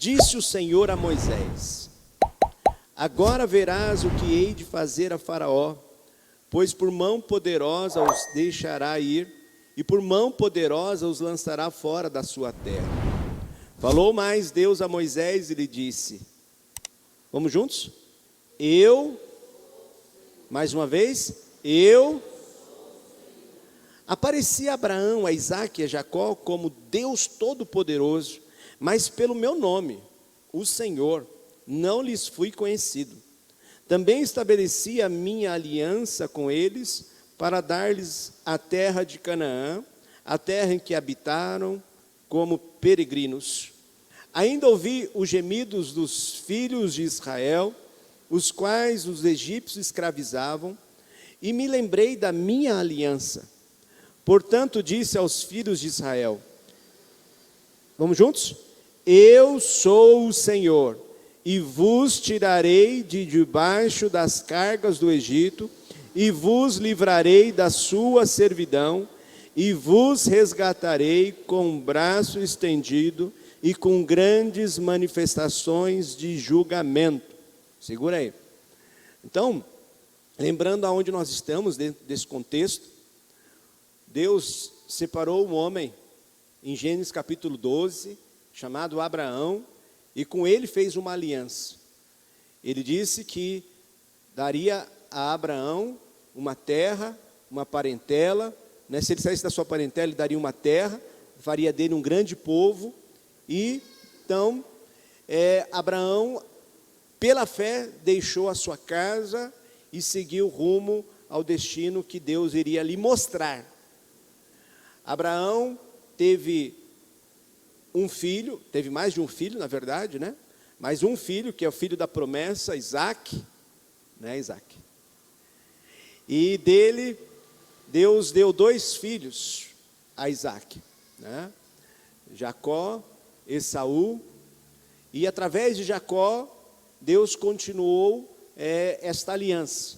Disse o Senhor a Moisés: agora verás o que hei de fazer a Faraó, pois por mão poderosa os deixará ir, e por mão poderosa os lançará fora da sua terra. Falou mais Deus a Moisés e lhe disse, vamos juntos? Mais uma vez, aparecia a Abraão, a Isaque e a Jacó como Deus Todo-Poderoso, mas pelo meu nome, o Senhor, não lhes fui conhecido. Também estabeleci a minha aliança com eles para dar-lhes a terra de Canaã, a terra em que habitaram como peregrinos. Ainda ouvi os gemidos dos filhos de Israel, os quais os egípcios escravizavam, e me lembrei da minha aliança. Portanto, disse aos filhos de Israel, vamos juntos? Eu sou o Senhor, e vos tirarei de debaixo das cargas do Egito, e vos livrarei da sua servidão, e vos resgatarei com o braço estendido e com grandes manifestações de julgamento. Segura aí. Então, lembrando aonde nós estamos dentro desse contexto, Deus separou um homem em Gênesis capítulo 12, chamado Abraão, e com ele fez uma aliança. Ele disse que daria a Abraão uma terra, uma parentela, né? Se ele saísse da sua parentela, ele daria uma terra, faria dele um grande povo, e então Abraão, pela fé, deixou a sua casa e seguiu rumo ao destino que Deus iria lhe mostrar. Abraão teve um filho, teve mais de um filho, na verdade, né? Mas um filho, que é o filho da promessa, Isaque, né? Isaque. E dele, Deus deu 2 filhos a Isaque, né? Jacó, Esaú, e através de Jacó, Deus continuou esta aliança.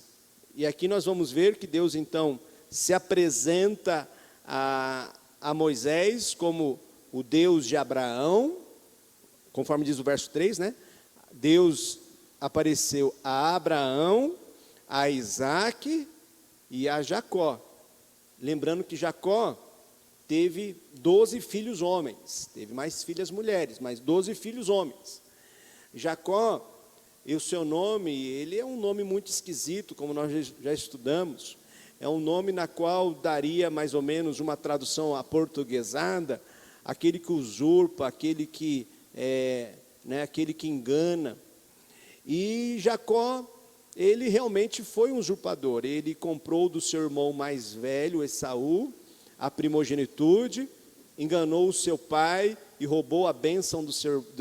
E aqui nós vamos ver que Deus então se apresenta a Moisés como o Deus de Abraão, conforme diz o verso 3, né? Deus apareceu a Abraão, a Isaque e a Jacó. Lembrando que Jacó teve 12 filhos homens, teve mais filhas mulheres, mas 12 filhos homens. Jacó, e o seu nome, ele é um nome muito esquisito, como nós já estudamos. É um nome na qual daria mais ou menos uma tradução aportuguesada, aquele que usurpa, aquele que aquele que engana. E Jacó, ele realmente foi um usurpador. Ele comprou do seu irmão mais velho, Esaú, a primogenitude, enganou o seu pai e roubou a bênção do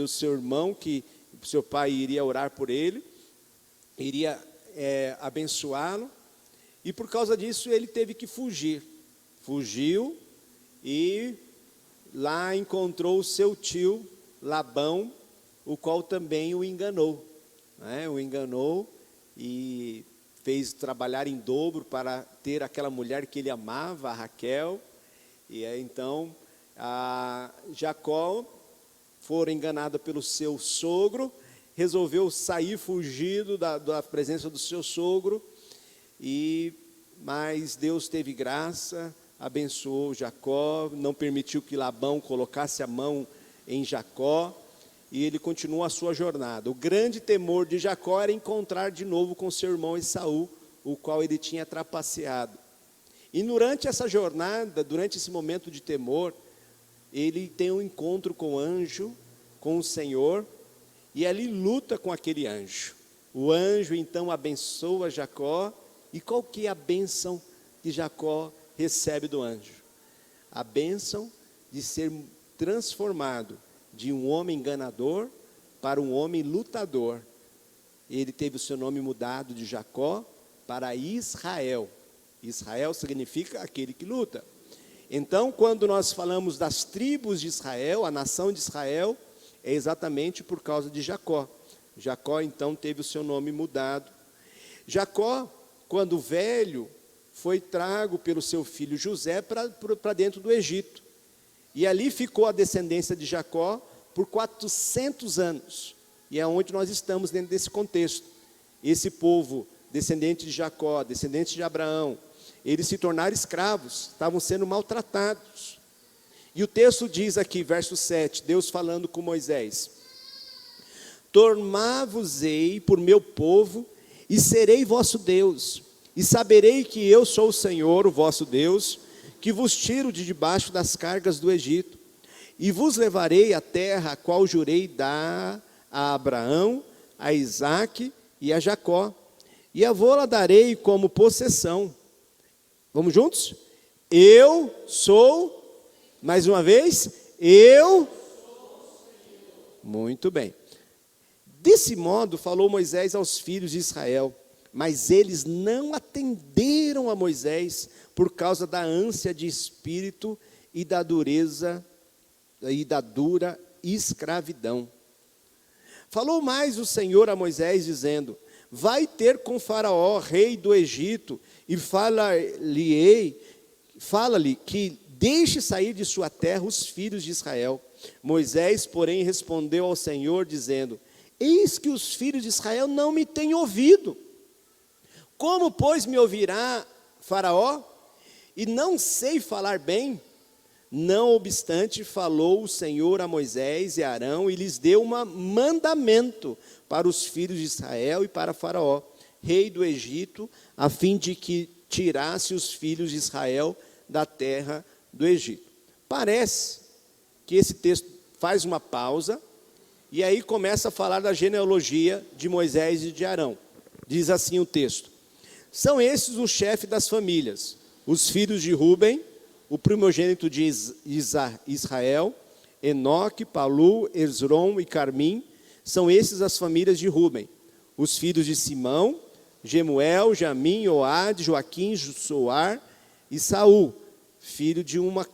seu irmão, que o seu pai iria orar por ele, iria abençoá-lo. E por causa disso ele teve que fugir. Fugiu e lá encontrou o seu tio Labão, o qual também o enganou, né? O enganou e fez trabalhar em dobro para ter aquela mulher que ele amava, a Raquel. E aí, então, Jacó, fora enganado pelo seu sogro, resolveu sair fugido da presença do seu sogro, mas Deus teve graça, abençoou Jacó, não permitiu que Labão colocasse a mão em Jacó, e ele continuou a sua jornada. O grande temor de Jacó era encontrar de novo com seu irmão Esaú, o qual ele tinha trapaceado. E durante essa jornada, durante esse momento de temor, ele tem um encontro com o anjo, com o Senhor, e ali luta com aquele anjo. O anjo então abençoa Jacó. E qual que é a bênção que Jacó recebe do anjo? A bênção de ser transformado de um homem enganador para um homem lutador. Ele teve o seu nome mudado de Jacó para Israel. Israel significa aquele que luta. Então, quando nós falamos das tribos de Israel, a nação de Israel, é exatamente por causa de Jacó. Jacó, então, teve o seu nome mudado. Jacó, quando velho, foi trago pelo seu filho José para dentro do Egito. E ali ficou a descendência de Jacó por 400 anos. E é onde nós estamos dentro desse contexto. Esse povo, descendente de Jacó, descendente de Abraão, eles se tornaram escravos, estavam sendo maltratados. E o texto diz aqui, verso 7, Deus falando com Moisés: tornar-vos-ei por meu povo, e serei vosso Deus, e saberei que eu sou o Senhor, o vosso Deus, que vos tiro de debaixo das cargas do Egito, e vos levarei à terra a qual jurei dar a Abraão, a Isaque e a Jacó, e a vô-la darei como possessão. Vamos juntos? Eu sou, mais uma vez, eu. Muito bem. Desse modo falou Moisés aos filhos de Israel, mas eles não atenderam a Moisés por causa da ânsia de espírito e da dureza e da dura escravidão. Falou mais o Senhor a Moisés, dizendo: vai ter com Faraó, rei do Egito, e fala-lhe que deixe sair de sua terra os filhos de Israel. Moisés, porém, respondeu ao Senhor, dizendo: eis que os filhos de Israel não me têm ouvido. Como, pois, me ouvirá Faraó? E não sei falar bem? Não obstante, falou o Senhor a Moisés e a Arão, e lhes deu um mandamento para os filhos de Israel e para Faraó, rei do Egito, a fim de que tirasse os filhos de Israel da terra do Egito. Parece que esse texto faz uma pausa, e aí começa a falar da genealogia de Moisés e de Arão. Diz assim o texto: são esses os chefes das famílias, os filhos de Ruben, o primogênito de Israel, Enoque, Palu, Esrom e Carmim, são esses as famílias de Ruben. Os filhos de Simão, Gemuel, Jamim, Oade, Joaquim, Soar e Saul, filho de uma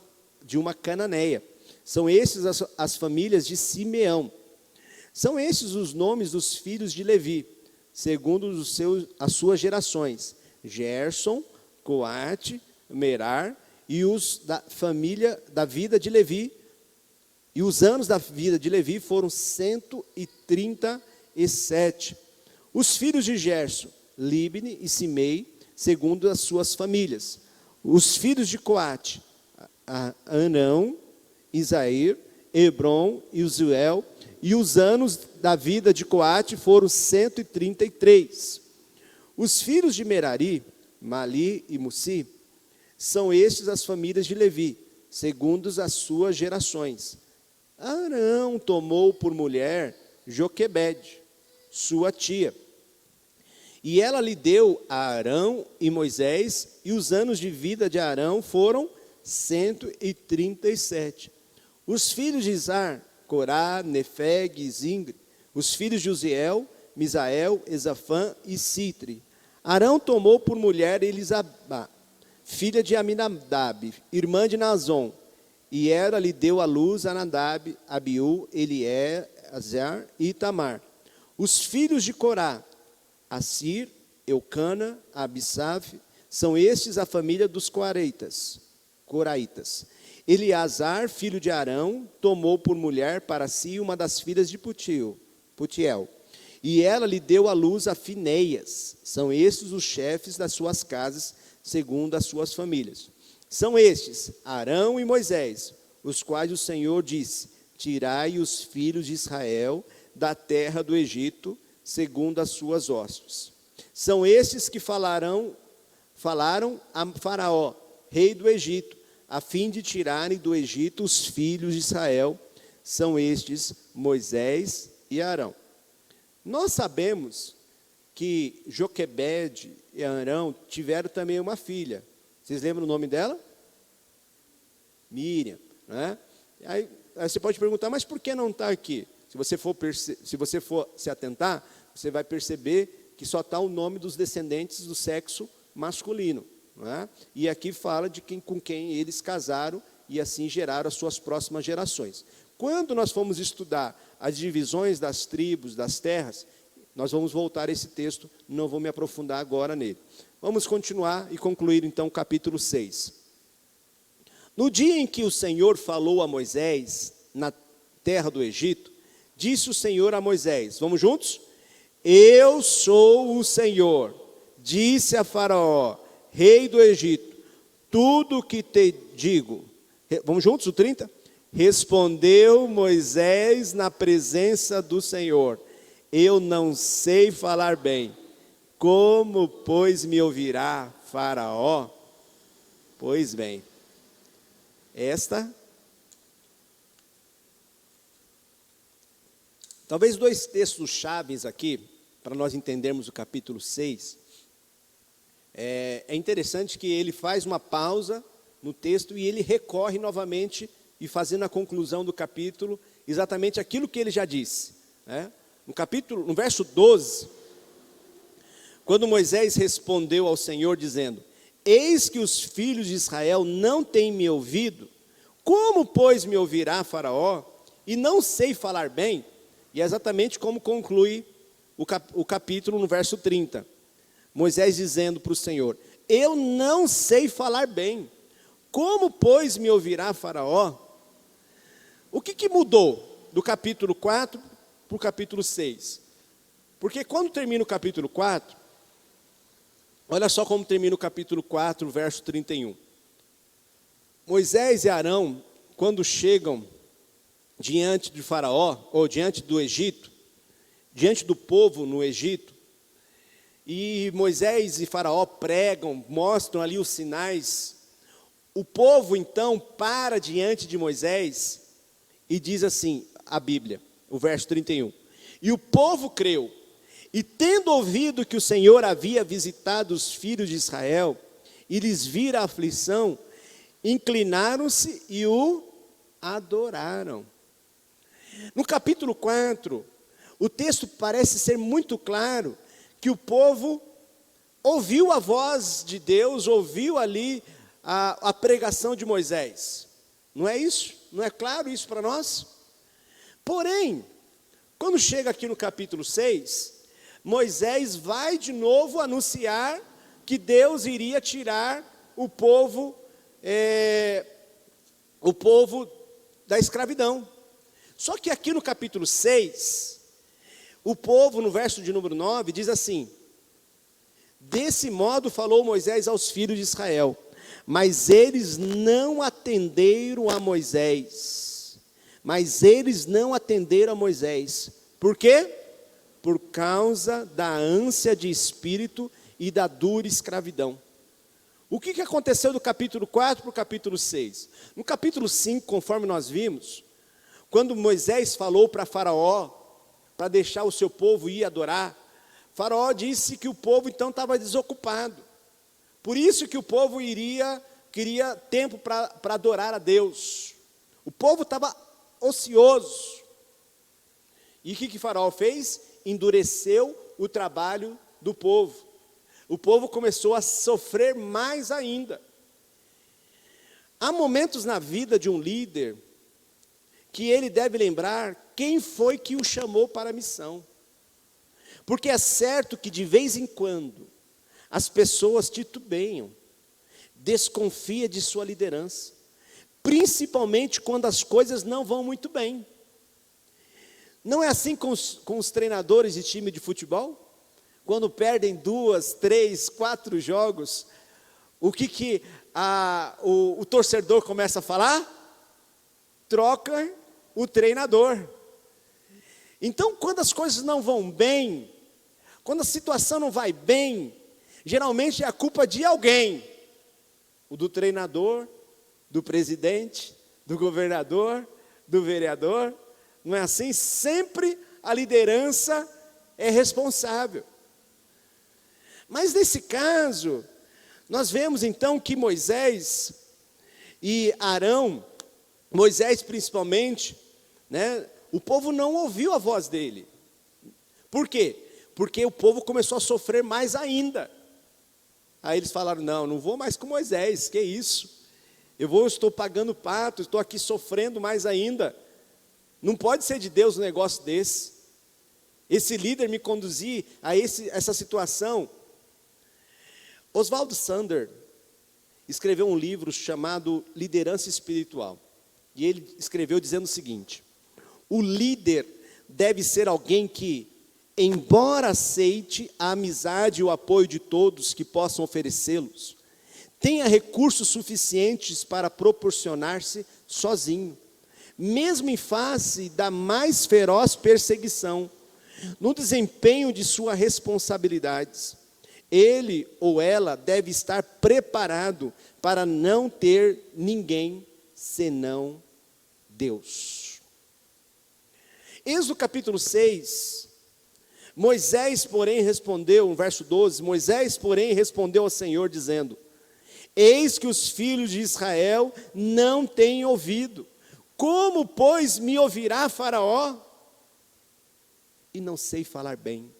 cananeia. São esses as famílias de Simeão. São esses os nomes dos filhos de Levi, segundo as suas gerações: Gerson, Coate, Merar, e os da família da vida de Levi. E os anos da vida de Levi foram 137. Os filhos de Gerson, Libne e Simei, segundo as suas famílias. Os filhos de Coate, Anão, Isair, Hebron e Uziel. E os anos da vida de Coate foram 133. Os filhos de Merari, Mali e Mussi, são estes as famílias de Levi, segundo as suas gerações. Arão tomou por mulher Joquebede, sua tia. E ela lhe deu a Arão e Moisés, e os anos de vida de Arão foram 137. Os filhos de Izar, Corá, Nefeg e Zingri. Os filhos de Uziel, Misael, Ezafã e Citri. Arão tomou por mulher Elisabá, filha de Aminadab, irmã de Nazon, e ela lhe deu à luz a Nadab, Abiú, Eliezer e Itamar. Os filhos de Corá, Assir, Eucana, Abissaf, são estes a família dos coraitas. Eleazar, filho de Arão, tomou por mulher para si uma das filhas de Putiel, e ela lhe deu à luz a Fineias. São estes os chefes das suas casas, segundo as suas famílias. São estes, Arão e Moisés, os quais o Senhor disse: tirai os filhos de Israel da terra do Egito, segundo as suas hostes. São estes que falaram a Faraó, rei do Egito, a fim de tirarem do Egito os filhos de Israel. São estes Moisés e Arão. Nós sabemos que Joquebede e Arão tiveram também uma filha. Vocês lembram o nome dela? Miriam, né? Aí você pode perguntar, mas por que não está aqui? Se você for se atentar, você vai perceber que só está o nome dos descendentes do sexo masculino, né? E aqui fala de com quem eles casaram e assim geraram as suas próximas gerações. Quando nós formos estudar as divisões das tribos, das terras, nós vamos voltar a esse texto, não vou me aprofundar agora nele. Vamos continuar e concluir então o capítulo 6. No dia em que o Senhor falou a Moisés, na terra do Egito, disse o Senhor a Moisés, vamos juntos? Eu sou o Senhor, disse a Faraó, rei do Egito, tudo o que te digo. Vamos juntos, o 30? Respondeu Moisés na presença do Senhor, eu não sei falar bem, como, pois, me ouvirá Faraó? Pois bem, talvez dois textos chaves aqui, para nós entendermos o capítulo 6. É interessante que ele faz uma pausa no texto e ele recorre novamente e fazendo a conclusão do capítulo, exatamente aquilo que ele já disse, né? No verso 12, quando Moisés respondeu ao Senhor dizendo, eis que os filhos de Israel não têm me ouvido, como, pois, me ouvirá Faraó, e não sei falar bem? E é exatamente como conclui o capítulo no verso 30. Moisés dizendo para o Senhor, eu não sei falar bem, como, pois, me ouvirá Faraó? O que mudou do capítulo 4 para o capítulo 6? Porque quando termina o capítulo 4, olha só como termina o capítulo 4, verso 31. Moisés e Arão, quando chegam diante de Faraó, ou diante do Egito, diante do povo no Egito, e Moisés e Faraó pregam, mostram ali os sinais, o povo então para diante de Moisés e diz assim, a Bíblia, o verso 31, e o povo creu, e tendo ouvido que o Senhor havia visitado os filhos de Israel, e lhes vira a aflição, inclinaram-se e o adoraram. No capítulo 4, o texto parece ser muito claro, que o povo ouviu a voz de Deus, ouviu ali a pregação de Moisés. Não é isso? Não é claro isso para nós? Porém, quando chega aqui no capítulo 6, Moisés vai de novo anunciar que Deus iria tirar o povo da escravidão. Só que aqui no capítulo 6, o povo, no verso de número 9, diz assim, desse modo falou Moisés aos filhos de Israel, mas eles não atenderam a Moisés. Por quê? Por causa da ânsia de espírito e da dura escravidão. O que aconteceu do capítulo 4 para o capítulo 6? No capítulo 5, conforme nós vimos, quando Moisés falou para Faraó, para deixar o seu povo ir adorar, Faraó disse que o povo então estava desocupado. Por isso que o povo queria tempo para adorar a Deus. O povo estava ocioso. E o que Faraó fez? Endureceu o trabalho do povo. O povo começou a sofrer mais ainda. Há momentos na vida de um líder que ele deve lembrar quem foi que o chamou para a missão. Porque é certo que de vez em quando as pessoas titubeiam, desconfiam de sua liderança, principalmente quando as coisas não vão muito bem. Não é assim com os treinadores de time de futebol? Quando perdem 2, 3, 4 jogos, o torcedor começa a falar? Troca o treinador. Então, quando as coisas não vão bem, quando a situação não vai bem, geralmente é a culpa de alguém. O do treinador, do presidente, do governador, do vereador. Não é assim? Sempre a liderança é responsável. Mas nesse caso, nós vemos então que Moisés e Arão, Moisés principalmente, né, o povo não ouviu a voz dele. Por quê? Porque o povo começou a sofrer mais ainda. Aí eles falaram, não vou mais com Moisés, que isso? Estou pagando pato, estou aqui sofrendo mais ainda. Não pode ser de Deus um negócio desse. Esse líder me conduzir a essa situação. Oswald Sander escreveu um livro chamado Liderança Espiritual. E ele escreveu dizendo o seguinte: O líder deve ser alguém que, embora aceite a amizade e o apoio de todos que possam oferecê-los, tenha recursos suficientes para proporcionar-se sozinho, mesmo em face da mais feroz perseguição, no desempenho de suas responsabilidades. Ele ou ela deve estar preparado para não ter ninguém senão Deus. Êxodo capítulo 6, Moisés, porém, respondeu, no verso 12, Moisés, porém, respondeu ao Senhor, dizendo: eis que os filhos de Israel não têm ouvido. Como, pois, me ouvirá Faraó? E não sei falar bem.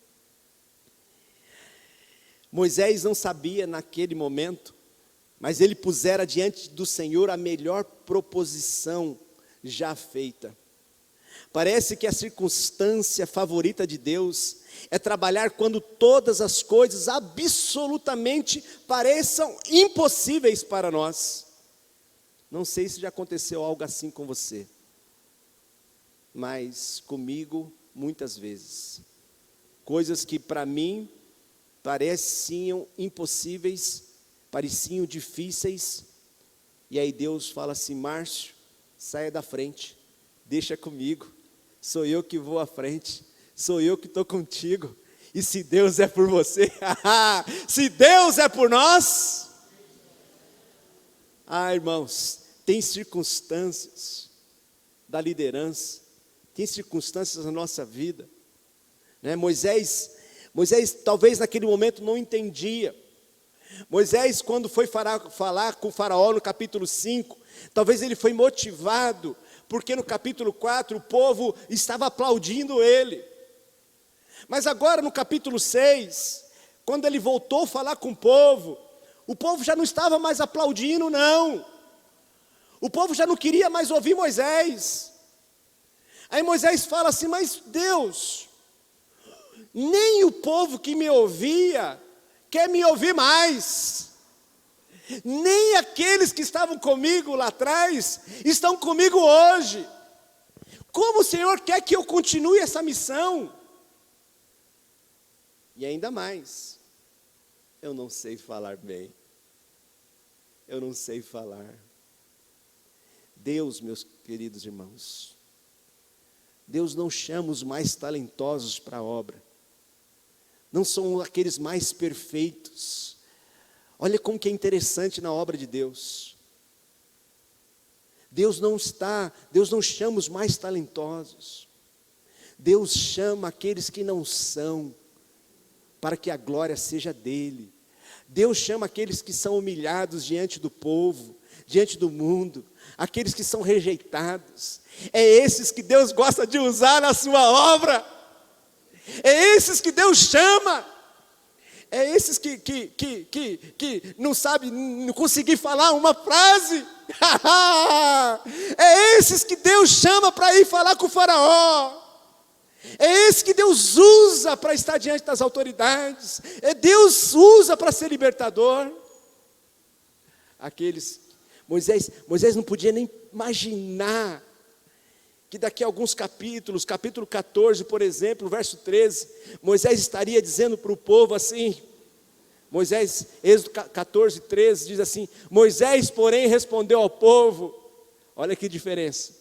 Moisés não sabia naquele momento, mas ele pusera diante do Senhor a melhor proposição já feita. Parece que a circunstância favorita de Deus é trabalhar quando todas as coisas absolutamente pareçam impossíveis para nós. Não sei se já aconteceu algo assim com você, mas comigo muitas vezes. Coisas que para mim pareciam impossíveis, pareciam difíceis, e aí Deus fala assim: Márcio, saia da frente, deixa comigo, sou eu que vou à frente, sou eu que estou contigo, e se Deus é por você, se Deus é por nós, irmãos, tem circunstâncias da liderança, tem circunstâncias na nossa vida, né? Moisés talvez naquele momento não entendia. Moisés, quando foi falar com o faraó no capítulo 5, talvez ele foi motivado, porque no capítulo 4 o povo estava aplaudindo ele. Mas agora no capítulo 6, quando ele voltou a falar com o povo já não estava mais aplaudindo, não. O povo já não queria mais ouvir Moisés. Aí Moisés fala assim: mas Deus, nem o povo que me ouvia quer me ouvir mais, nem aqueles que estavam comigo lá atrás estão comigo hoje. Como o Senhor quer que eu continue essa missão? E ainda mais, eu não sei falar bem, eu não sei falar. Deus, meus queridos irmãos, Deus não chama os mais talentosos para a obra, não são aqueles mais perfeitos. Olha como que é interessante na obra de Deus. Deus não chama os mais talentosos, Deus chama aqueles que não são, para que a glória seja dele. Deus chama aqueles que são humilhados diante do povo, diante do mundo, aqueles que são rejeitados. É esses que Deus gosta de usar na sua obra. É esses que Deus chama. É esses que não sabe, não conseguir falar uma frase. É esses que Deus chama para ir falar com o faraó. É esse que Deus usa para estar diante das autoridades. Deus usa para ser libertador. Moisés não podia nem imaginar que daqui a alguns capítulos, capítulo 14, por exemplo, verso 13, Moisés estaria dizendo para o povo assim, Êxodo 14, 13, diz assim: Moisés, porém, respondeu ao povo, olha que diferença: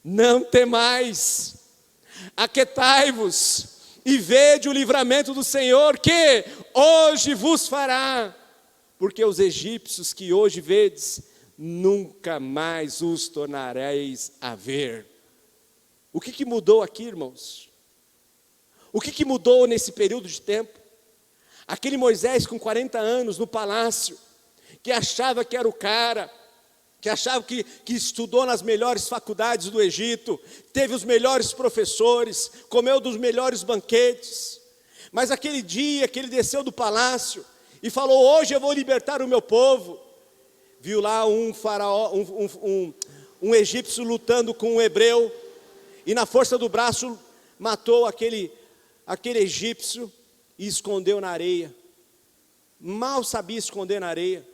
não temais, aquietai-vos e vede o livramento do Senhor, que hoje vos fará, porque os egípcios que hoje vedes, nunca mais os tornareis a ver. O que mudou aqui, irmãos? O que mudou nesse período de tempo? Aquele Moisés com 40 anos no palácio, que achava que era o cara, que achava que estudou nas melhores faculdades do Egito, teve os melhores professores, comeu dos melhores banquetes, mas aquele dia que ele desceu do palácio e falou: hoje eu vou libertar o meu povo, viu lá um faraó, um egípcio lutando com um hebreu, e na força do braço matou aquele egípcio e escondeu na areia. Mal sabia esconder na areia,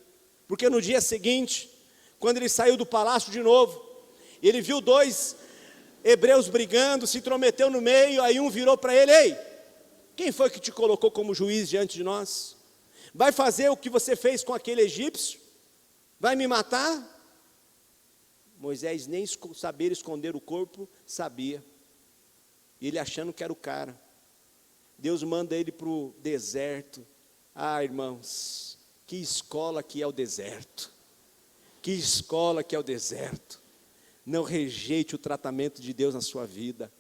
porque no dia seguinte, quando ele saiu do palácio de novo, ele viu dois hebreus brigando, se intrometeu no meio, aí um virou para ele: ei, quem foi que te colocou como juiz diante de nós? Vai fazer o que você fez com aquele egípcio? Vai me matar? Moisés nem saber esconder o corpo sabia. Ele achando que era o cara. Deus manda ele para o deserto. Ah, irmãos, que escola que é o deserto. Que escola que é o deserto. Não rejeite o tratamento de Deus na sua vida.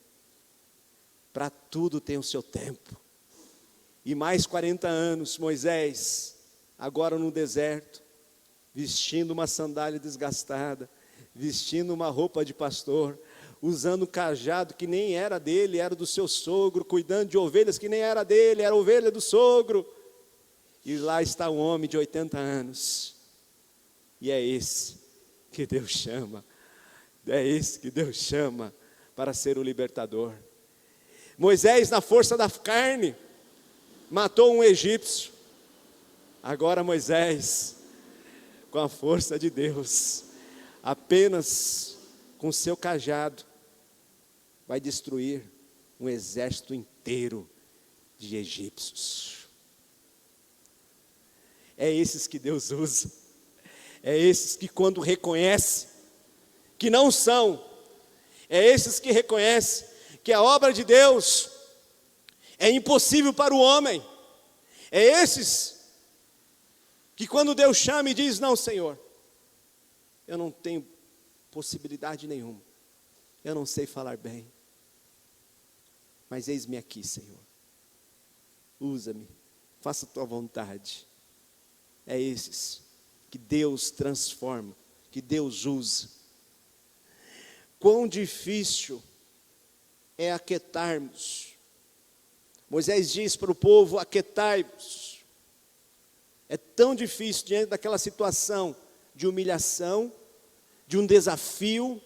Para tudo tem o seu tempo. E mais 40 anos, Moisés, agora no deserto, vestindo uma sandália desgastada, vestindo uma roupa de pastor, usando um cajado que nem era dele, era do seu sogro, cuidando de ovelhas que nem era dele, era ovelha do sogro. E lá está um homem de 80 anos. E é esse que Deus chama. É esse que Deus chama para ser o libertador. Moisés, na força da carne, matou um egípcio. Agora Moisés, com a força de Deus, apenas com seu cajado, vai destruir um exército inteiro de egípcios. É esses que Deus usa. É esses que, quando reconhece que não são, é esses que reconhece que a obra de Deus é impossível para o homem. É esses que, quando Deus chama e diz: não, Senhor, eu não tenho possibilidade nenhuma, eu não sei falar bem, mas eis-me aqui, Senhor, usa-me, faça a tua vontade. É esses que Deus transforma, que Deus usa. Quão difícil é aquietarmos. Moisés diz para o povo: aquietai-vos. É tão difícil diante daquela situação de humilhação, de um desafio,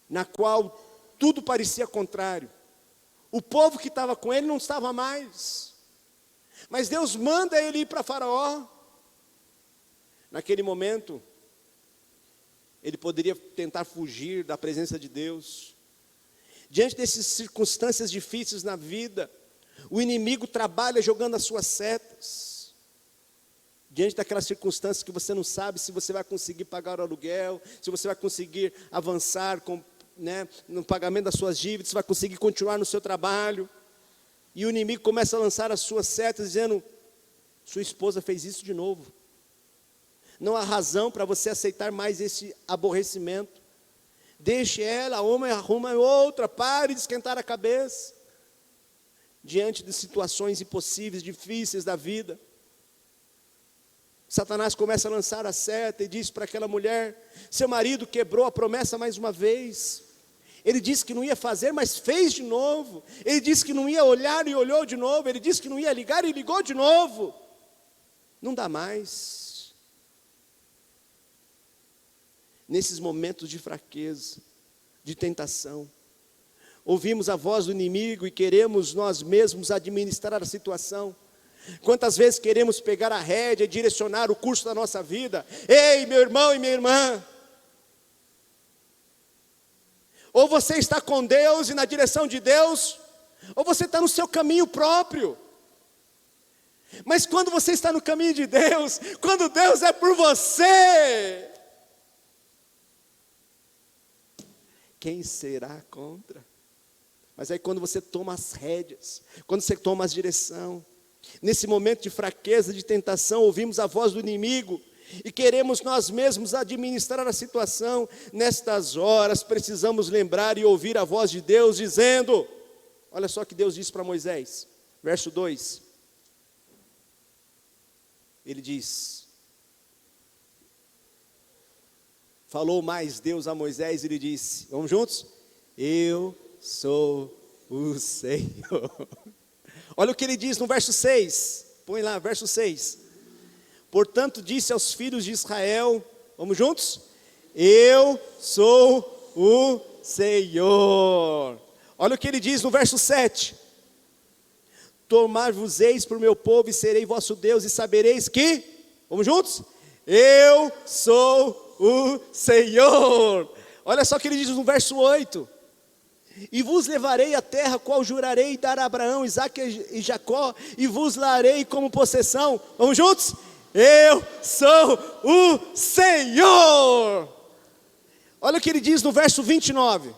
na qual tudo parecia contrário. O povo que estava com ele não estava mais, mas Deus manda ele ir para Faraó. Naquele momento, ele poderia tentar fugir da presença de Deus. Diante dessas circunstâncias difíceis na vida, o inimigo trabalha jogando as suas setas. Diante daquelas circunstâncias que você não sabe se você vai conseguir pagar o aluguel, se você vai conseguir avançar no pagamento das suas dívidas, se vai conseguir continuar no seu trabalho. E o inimigo começa a lançar as suas setas, dizendo: sua esposa fez isso de novo. Não há razão para você aceitar mais esse aborrecimento. Deixe ela, arruma outra, pare de esquentar a cabeça. Diante de situações impossíveis, difíceis da vida, Satanás começa a lançar a seta e diz para aquela mulher: seu marido quebrou a promessa mais uma vez. Ele disse que não ia fazer, mas fez de novo. Ele disse que não ia olhar e olhou de novo. Ele disse que não ia ligar e ligou de novo. Não dá mais. Nesses momentos de fraqueza, de tentação, ouvimos a voz do inimigo e queremos nós mesmos administrar a situação. Quantas vezes queremos pegar a rédea e direcionar o curso da nossa vida? Ei, meu irmão e minha irmã, ou você está com Deus e na direção de Deus, ou você está no seu caminho próprio. Mas quando você está no caminho de Deus, quando Deus é por você, quem será contra? Mas aí quando você toma as rédeas, quando você toma a direção, nesse momento de fraqueza, de tentação, ouvimos a voz do inimigo e queremos nós mesmos administrar a situação. Nestas horas precisamos lembrar e ouvir a voz de Deus dizendo: olha só o que Deus disse para Moisés, verso 2. Ele diz, falou mais Deus a Moisés e ele disse, vamos juntos? Eu sou o Senhor. Olha o que ele diz no verso 6, põe lá, verso 6. Portanto disse aos filhos de Israel, vamos juntos? Eu sou o Senhor. Olha o que ele diz no verso 7. Tomar-vos-eis por meu povo e serei vosso Deus e sabereis que, vamos juntos? Eu sou o Senhor. Olha só o que ele diz no verso 8. E vos levarei à terra, qual jurarei dar a Abraão, Isaque e Jacó, e vos larei como possessão. Vamos juntos? Eu sou o Senhor. Olha o que ele diz no verso 29.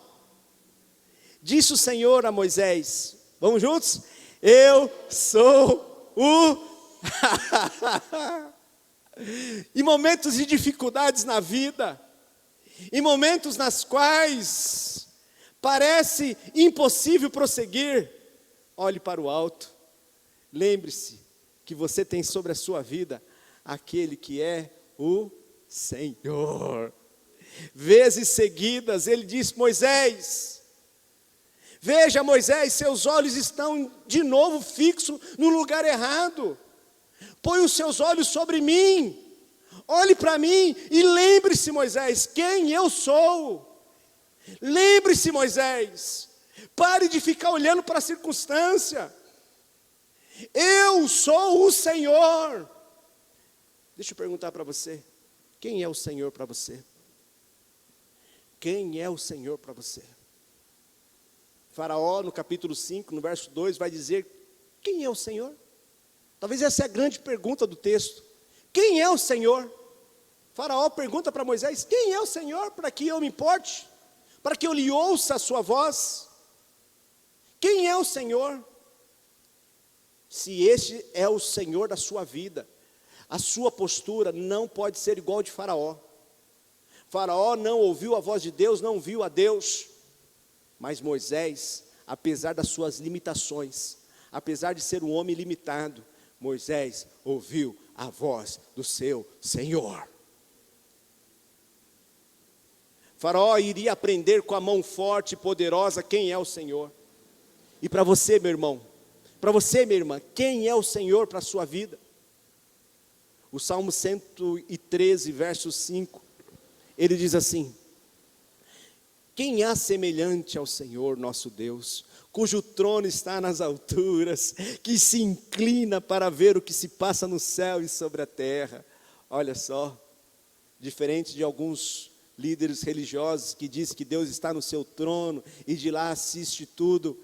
Disse o Senhor a Moisés, vamos juntos? Eu sou o... Em momentos de dificuldades na vida, em momentos nas quais parece impossível prosseguir, olhe para o alto, lembre-se que você tem sobre a sua vida aquele que é o Senhor. Vezes seguidas ele diz: Moisés, veja Moisés, seus olhos estão de novo fixos no lugar errado, põe os seus olhos sobre mim, olhe para mim e lembre-se, Moisés, quem eu sou. Lembre-se, Moisés, pare de ficar olhando para a circunstância. Eu sou o Senhor. Deixa eu perguntar para você, quem é o Senhor para você? Quem é o Senhor para você? Faraó, no capítulo 5, no verso 2, vai dizer: quem é o Senhor? Talvez essa é a grande pergunta do texto. Quem é o Senhor? Faraó pergunta para Moisés: quem é o Senhor para que eu me importe? Para que eu lhe ouça a sua voz? Quem é o Senhor? Se este é o Senhor da sua vida, a sua postura não pode ser igual de Faraó. Faraó não ouviu a voz de Deus, não viu a Deus. Mas Moisés, apesar das suas limitações, apesar de ser um homem limitado, Moisés ouviu a voz do seu Senhor. Faraó iria aprender com a mão forte e poderosa quem é o Senhor. E para você, meu irmão, para você, minha irmã, quem é o Senhor para a sua vida? O Salmo 113, verso 5, ele diz assim: quem há semelhante ao Senhor nosso Deus, cujo trono está nas alturas, que se inclina para ver o que se passa no céu e sobre a terra. Olha só, diferente de alguns líderes religiosos que dizem que Deus está no seu trono e de lá assiste tudo,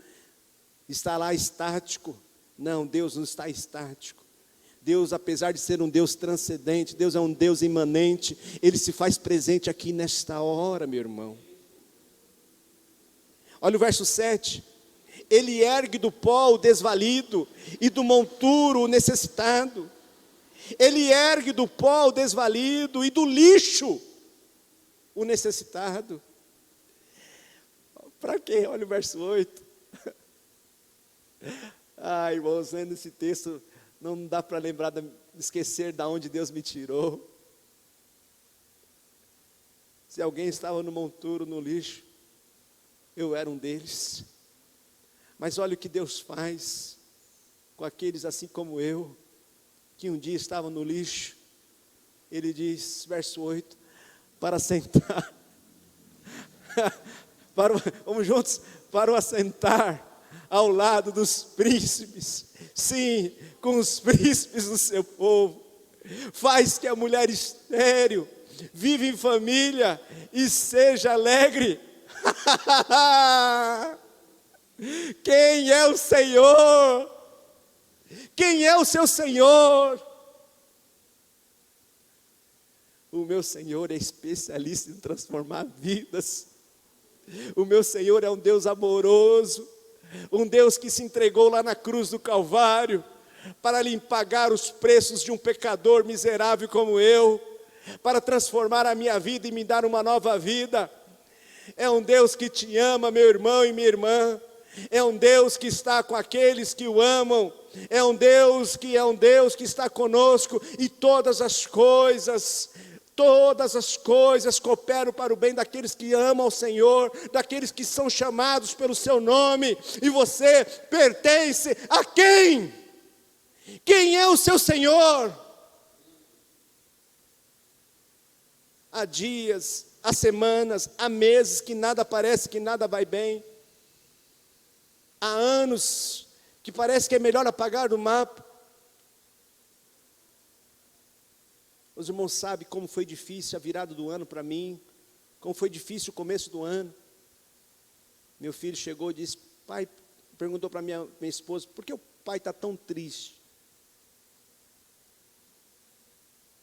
está lá estático. Não, Deus não está estático. Deus, apesar de ser um Deus transcendente, Deus é um Deus imanente, Ele se faz presente aqui nesta hora, meu irmão. Olha o verso 7, Ele ergue do pó o desvalido e do monturo o necessitado. Ele ergue do pó o desvalido e do lixo o necessitado. Para quê? Olha o verso 8. Ai, irmãos, lendo esse texto, não dá para lembrar, esquecer de onde Deus me tirou. Se alguém estava no monturo, no lixo, eu era um deles. Mas olha o que Deus faz com aqueles assim como eu, que um dia estavam no lixo. Ele diz, verso 8, para sentar, vamos juntos, para o assentar ao lado dos príncipes, sim, com os príncipes do seu povo. Faz que a mulher estéril viva em família e seja alegre. Quem é o Senhor? Quem é o seu Senhor? O meu Senhor é especialista em transformar vidas. O meu Senhor é um Deus amoroso, um Deus que se entregou lá na cruz do Calvário, para lhe pagar os preços de um pecador miserável como eu, para transformar a minha vida e me dar uma nova vida. É um Deus que te ama, meu irmão e minha irmã. É um Deus que está com aqueles que o amam. É um Deus que está conosco, e todas as coisas cooperam para o bem daqueles que amam ao Senhor, daqueles que são chamados pelo seu nome. E você pertence a quem? Quem é o seu Senhor? Há dias, há semanas, há meses que nada parece, que nada vai bem. Há anos que parece que é melhor apagar do mapa. Os irmãos sabem como foi difícil a virada do ano para mim, como foi difícil o começo do ano. Meu filho chegou e disse, pai, perguntou para minha esposa, por que o pai está tão triste?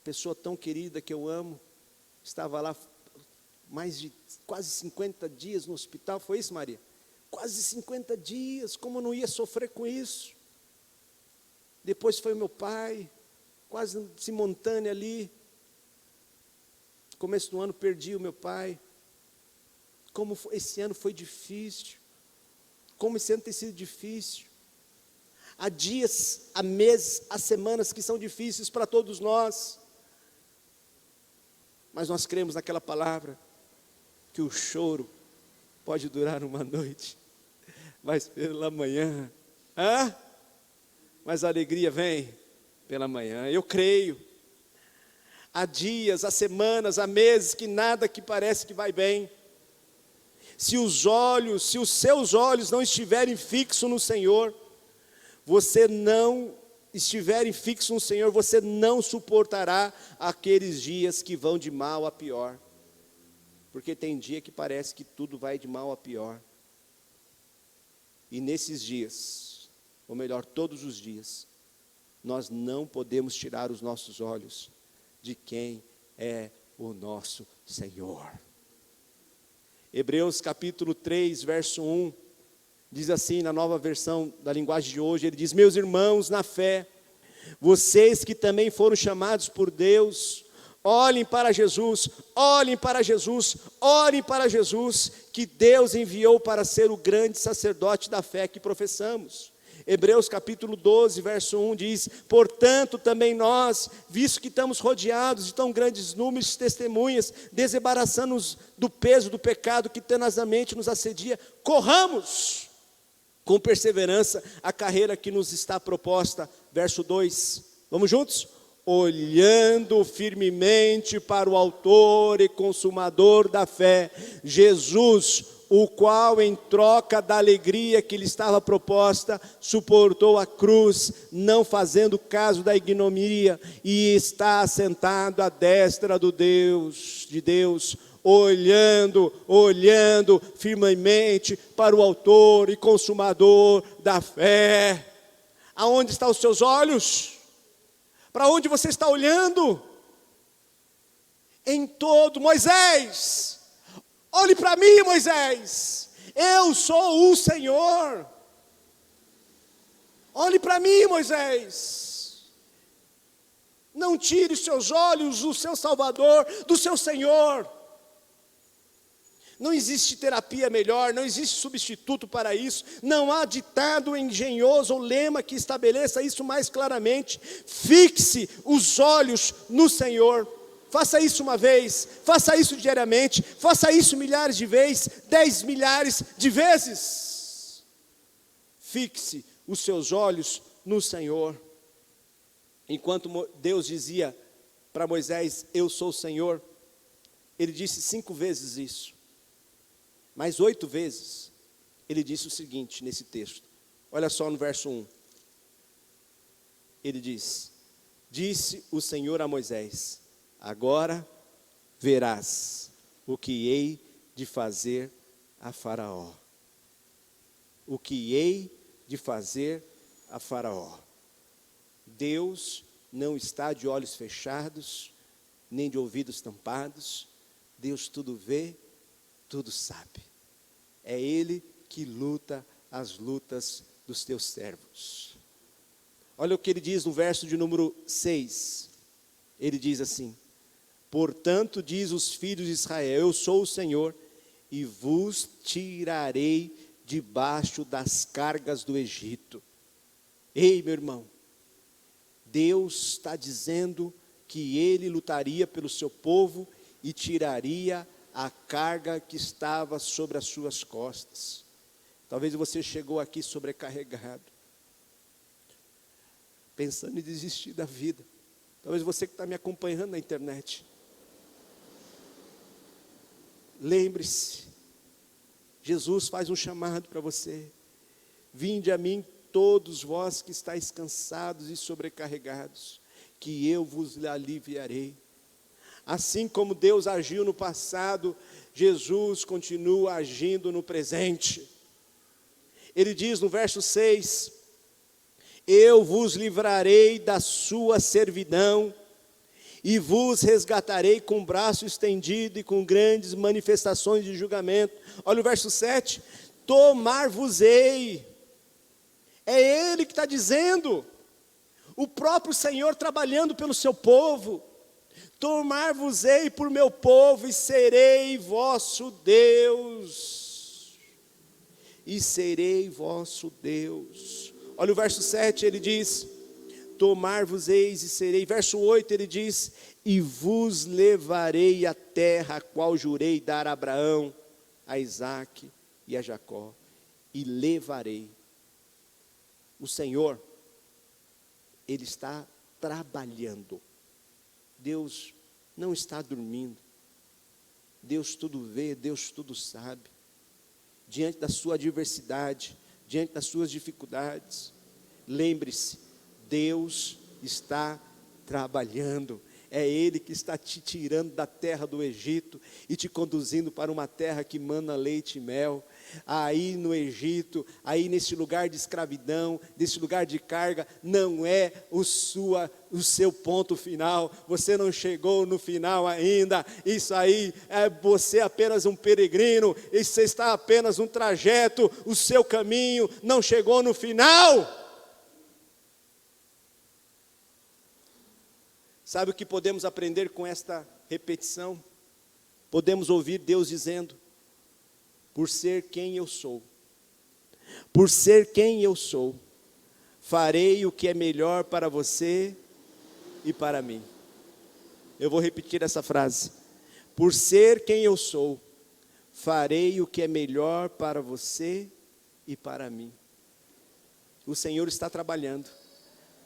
Pessoa tão querida que eu amo, estava lá mais de quase 50 dias no hospital, foi isso, Maria? Quase 50 dias, como eu não ia sofrer com isso? Depois foi meu pai, quase simultâneo ali. Começo do ano perdi o meu pai. Como esse ano foi difícil. Como esse ano tem sido difícil. Há dias, há meses, há semanas que são difíceis para todos nós. Mas nós cremos naquela palavra, que o choro pode durar uma noite, mas pela manhã, mas a alegria vem pela manhã. Eu creio. Há dias, há semanas, há meses que nada que parece que vai bem. Se os seus olhos não estiverem fixos no Senhor, você não suportará aqueles dias que vão de mal a pior. Porque tem dia que parece que tudo vai de mal a pior. E nesses dias, ou melhor, todos os dias, nós não podemos tirar os nossos olhos de quem é o nosso Senhor. Hebreus capítulo 3, verso 1, diz assim, na nova versão da linguagem de hoje, ele diz, meus irmãos na fé, vocês que também foram chamados por Deus, olhem para Jesus, olhem para Jesus, olhem para Jesus, que Deus enviou para ser o grande sacerdote da fé que professamos. Hebreus capítulo 12, verso 1 diz, portanto também nós, visto que estamos rodeados de tão grandes números de testemunhas, desembaraçando-nos do peso do pecado que tenazmente nos assedia, corramos com perseverança a carreira que nos está proposta. Verso 2, vamos juntos? Olhando firmemente para o autor e consumador da fé, Jesus, o qual em troca da alegria que lhe estava proposta, suportou a cruz, não fazendo caso da ignominia, e está assentado à destra de Deus, olhando firmemente para o autor e consumador da fé. Aonde estão os seus olhos? Para onde você está olhando? Em todo. Moisés, olhe para mim, Moisés, eu sou o Senhor. Olhe para mim, Moisés. Não tire os seus olhos do seu Salvador, do seu Senhor. Não existe terapia melhor, não existe substituto para isso, não há ditado engenhoso ou lema que estabeleça isso mais claramente. Fixe os olhos no Senhor. Faça isso uma vez, faça isso diariamente, faça isso milhares de vezes, 10 milhares de vezes. Fixe os seus olhos no Senhor. Enquanto Deus dizia para Moisés, eu sou o Senhor, ele disse 5 vezes isso. Mas 8 vezes, ele disse o seguinte nesse texto. Olha só no verso 1. Ele diz, disse o Senhor a Moisés, agora verás o que hei de fazer a Faraó. O que hei de fazer a Faraó. Deus não está de olhos fechados, nem de ouvidos tampados. Deus tudo vê, tudo sabe. É Ele que luta as lutas dos teus servos. Olha o que ele diz no verso de número 6. Ele diz assim, portanto diz os filhos de Israel, eu sou o Senhor, e vos tirarei debaixo das cargas do Egito. Ei, meu irmão, Deus está dizendo que Ele lutaria pelo seu povo e tiraria a carga que estava sobre as suas costas. Talvez você chegou aqui sobrecarregado, pensando em desistir da vida. Talvez você que está me acompanhando na internet. Lembre-se, Jesus faz um chamado para você. Vinde a mim todos vós que estáis cansados e sobrecarregados, que eu vos aliviarei. Assim como Deus agiu no passado, Jesus continua agindo no presente. Ele diz no verso 6, eu vos livrarei da sua servidão, e vos resgatarei com braço estendido e com grandes manifestações de julgamento. Olha o verso 7, tomar-vos-ei. É Ele que está dizendo, o próprio Senhor trabalhando pelo seu povo. Tomar-vos-ei por meu povo e serei vosso Deus. E serei vosso Deus. Olha o verso 7, ele diz, tomar-vos-eis e serei. Verso 8 ele diz, e vos levarei à terra a qual jurei dar a Abraão, a Isaque e a Jacó. E levarei. O Senhor, Ele está trabalhando. Deus não está dormindo. Deus tudo vê, Deus tudo sabe. Diante da sua adversidade, diante das suas dificuldades, lembre-se, Deus está trabalhando. É Ele que está te tirando da terra do Egito e te conduzindo para uma terra que mana leite e mel. Aí no Egito, aí nesse lugar de escravidão, nesse lugar de carga, não é o seu ponto final. Você não chegou no final ainda. Isso aí é você apenas um peregrino. Isso está apenas um trajeto. O seu caminho não chegou no final. Sabe o que podemos aprender com esta repetição? Podemos ouvir Deus dizendo, por ser quem eu sou, por ser quem eu sou, farei o que é melhor para você e para mim. Eu vou repetir essa frase. Por ser quem eu sou, farei o que é melhor para você e para mim. O Senhor está trabalhando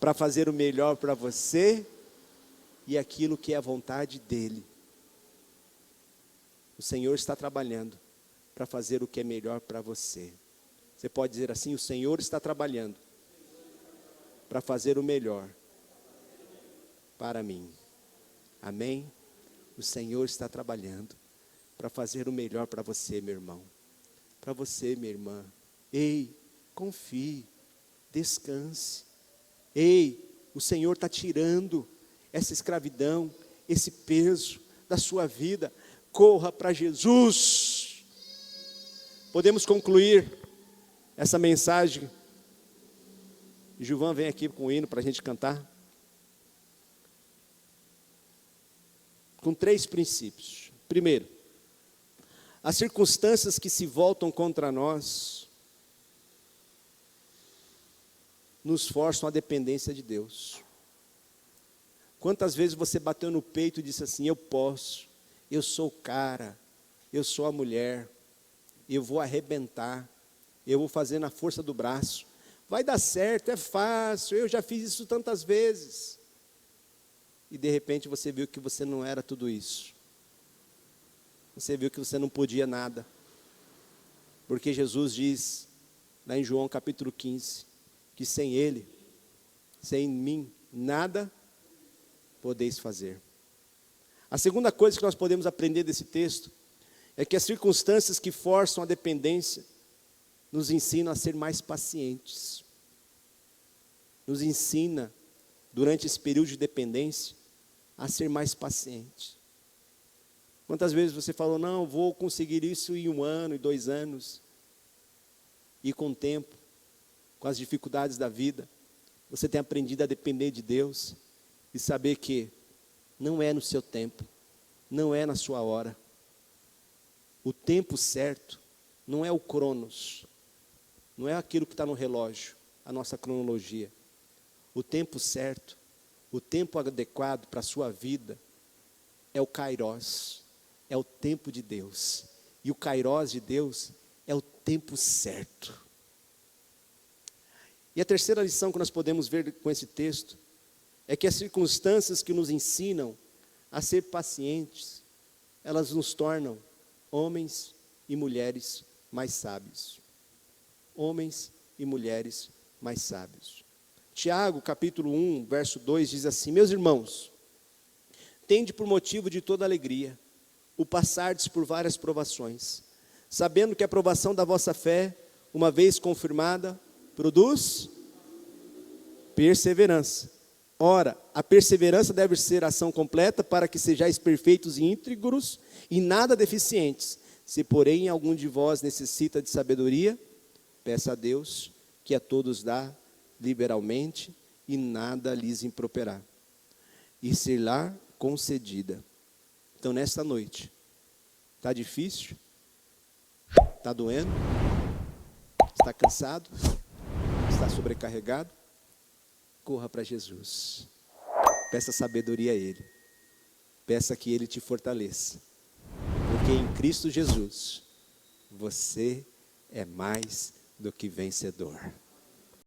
para fazer o melhor para você e aquilo que é a vontade dEle. O Senhor está trabalhando para fazer o que é melhor para você. Você pode dizer assim, o Senhor está trabalhando para fazer o melhor para mim. Amém? O Senhor está trabalhando para fazer o melhor para você, meu irmão. Para você, minha irmã. Ei, confie, descanse. Ei, o Senhor está tirando essa escravidão, esse peso da sua vida. Corra para Jesus. Podemos concluir essa mensagem. Gilvan vem aqui com o hino para a gente cantar. Com 3 princípios. Primeiro, as circunstâncias que se voltam contra nós nos forçam à dependência de Deus. Quantas vezes você bateu no peito e disse assim, eu posso, eu sou o cara, eu sou a mulher, eu vou arrebentar, eu vou fazer na força do braço, vai dar certo, é fácil, eu já fiz isso tantas vezes. E de repente você viu que você não era tudo isso. Você viu que você não podia nada. Porque Jesus diz, lá em João capítulo 15, que sem Ele, sem mim, nada podeis fazer. A segunda coisa que nós podemos aprender desse texto é que as circunstâncias que forçam a dependência nos ensinam a ser mais pacientes. Nos ensina, durante esse período de dependência, a ser mais paciente. Quantas vezes você falou, não, vou conseguir isso em 1 ano, em 2 anos. E com o tempo, com as dificuldades da vida, você tem aprendido a depender de Deus e saber que não é no seu tempo, não é na sua hora. O tempo certo não é o cronos, não é aquilo que está no relógio, a nossa cronologia. O tempo certo, o tempo adequado para a sua vida é o Kairos, é o tempo de Deus. E o Kairos de Deus é o tempo certo. E a terceira lição que nós podemos ver com esse texto é que as circunstâncias que nos ensinam a ser pacientes, elas nos tornam homens e mulheres mais sábios. Homens e mulheres mais sábios. Tiago, capítulo 1, verso 2, diz assim, meus irmãos, tende por motivo de toda alegria o passardes por várias provações, sabendo que a provação da vossa fé, uma vez confirmada, produz perseverança. Ora, a perseverança deve ser ação completa para que sejais perfeitos e íntegros e nada deficientes. Se porém algum de vós necessita de sabedoria, peça a Deus, que a todos dá liberalmente e nada lhes improperá, e ser-lá concedida. Então nesta noite, está difícil? Está doendo? Está cansado? Está sobrecarregado? Corra para Jesus. Peça sabedoria a Ele. Peça que Ele te fortaleça. Porque em Cristo Jesus, você é mais do que vencedor.